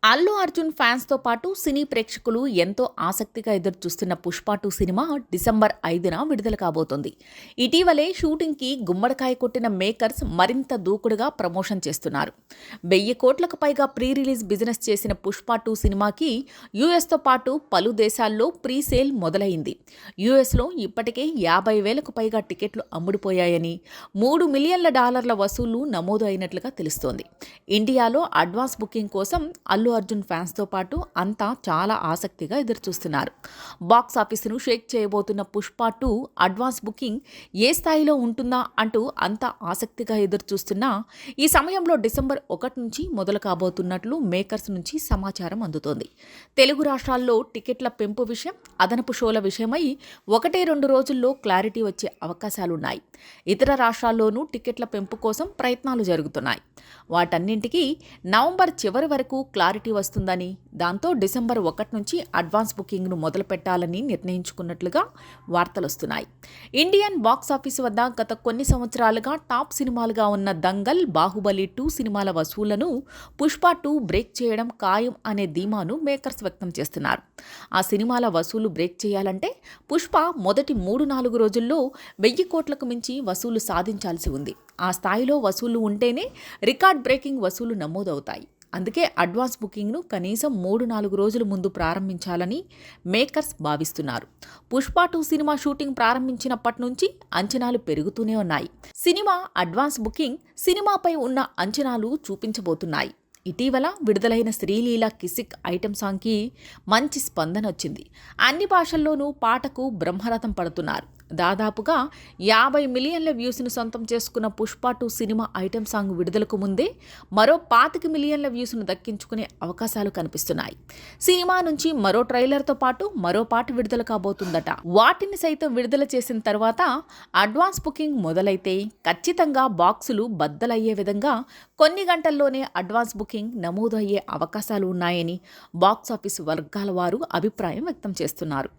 అల్లు అర్జున్ ఫ్యాన్స్తో పాటు సినీ ప్రేక్షకులు ఎంతో ఆసక్తిగా ఎదురుచూస్తున్న పుష్ప 2 సినిమా డిసెంబర్ 5న విడుదల కాబోతోంది. ఇటీవలే షూటింగ్కి గుమ్మడికాయ కొట్టిన మేకర్స్ మరింత దూకుడుగా ప్రమోషన్ చేస్తున్నారు. 1000 కోట్లకు పైగా ప్రీ రిలీజ్ బిజినెస్ చేసిన పుష్ప 2 సినిమాకి యూఎస్తో పాటు పలు దేశాల్లో ప్రీ సేల్ మొదలైంది. యూఎస్లో ఇప్పటికే 50,000కు పైగా టికెట్లు అమ్ముడుపోయాయని, $3 మిలియన్ల వసూళ్లు నమోదు అయినట్లుగా తెలుస్తోంది. ఇండియాలో అడ్వాన్స్ బుకింగ్ కోసం అల్లు అర్జున్ ఫ్యాన్స్తో పాటు అంతా చాలా ఆసక్తిగా ఎదురుచూస్తున్నారు. బాక్స్ ఆఫీసును షేక్ చేయబోతున్న పుష్ప 2 అడ్వాన్స్ బుకింగ్ ఏ స్థాయిలో ఉంటుందా అంటూ అంతా ఆసక్తిగా ఎదురుచూస్తున్నా ఈ సమయంలో డిసెంబర్ 1 నుంచి మొదలు కాబోతున్నట్లు మేకర్స్ నుంచి సమాచారం అందుతోంది. తెలుగు రాష్ట్రాల్లో టికెట్ల పెంపు విషయం, అదనపు షోల విషయమై 1-2 రోజుల్లో క్లారిటీ వచ్చే అవకాశాలున్నాయి. ఇతర రాష్ట్రాల్లోనూ టికెట్ల పెంపు కోసం ప్రయత్నాలు జరుగుతున్నాయి. వాటన్నింటికీ నవంబర్ చివరి వరకు క్లారిటీ వస్తుందని, దాంతో డిసెంబర్ 1 నుంచి అడ్వాన్స్ బుకింగ్ను మొదలు పెట్టాలని నిర్ణయించుకున్నట్లుగా వార్తలొస్తున్నాయి. ఇండియన్ బాక్సాఫీసు వద్ద గత కొన్ని సంవత్సరాలుగా టాప్ సినిమాలుగా ఉన్న దంగల్, బాహుబలి 2 సినిమాల వసూళ్లను పుష్ప 2 బ్రేక్ చేయడం ఖాయం అనే ధీమాను మేకర్స్ వ్యక్తం చేస్తున్నారు. ఆ సినిమాల వసూలు బ్రేక్ చేయాలంటే పుష్ప మొదటి 3-4 రోజుల్లో 1000 కోట్లకు మించి వసూలు సాధించాల్సి ఉంది. ఆ స్థాయిలో వసూళ్లు ఉంటేనే రికార్డ్ బ్రేకింగ్ వసూలు నమోదవుతాయి. అందుకే అడ్వాన్స్ బుకింగ్ను కనీసం 3-4 రోజుల ముందు ప్రారంభించాలని మేకర్స్ భావిస్తున్నారు. పుష్ప 2 సినిమా షూటింగ్ ప్రారంభించినప్పటి నుంచి అంచనాలు పెరుగుతూనే ఉన్నాయి. సినిమా అడ్వాన్స్ బుకింగ్ సినిమాపై ఉన్న అంచనాలు చూపించబోతున్నాయి. ఇటీవల విడుదలైన శ్రీలీల కిసిక్ ఐటెం సాంగ్కి మంచి స్పందన వచ్చింది. అన్ని భాషల్లోనూ పాటకు బ్రహ్మరథం పడుతున్నారు. దాదాపుగా 50 మిలియన్ల వ్యూస్ను సొంతం చేసుకున్న పుష్ప 2 సినిమా ఐటెం సాంగ్ విడుదలకు ముందే మరో 25 మిలియన్ల వ్యూస్ను దక్కించుకునే అవకాశాలు కనిపిస్తున్నాయి. సినిమా నుంచి మరో ట్రైలర్తో పాటు మరో పాట విడుదల కాబోతుందట. వాటిని సైతం విడుదల చేసిన తర్వాత అడ్వాన్స్ బుకింగ్ మొదలైతే ఖచ్చితంగా బాక్సులు బద్దలయ్యే విధంగా కొన్ని గంటల్లోనే అడ్వాన్స్ బుకింగ్ నమోదు అయ్యే అవకాశాలు ఉన్నాయని బాక్సాఫీస్ వర్గాల వారు అభిప్రాయం వ్యక్తం చేస్తున్నారు.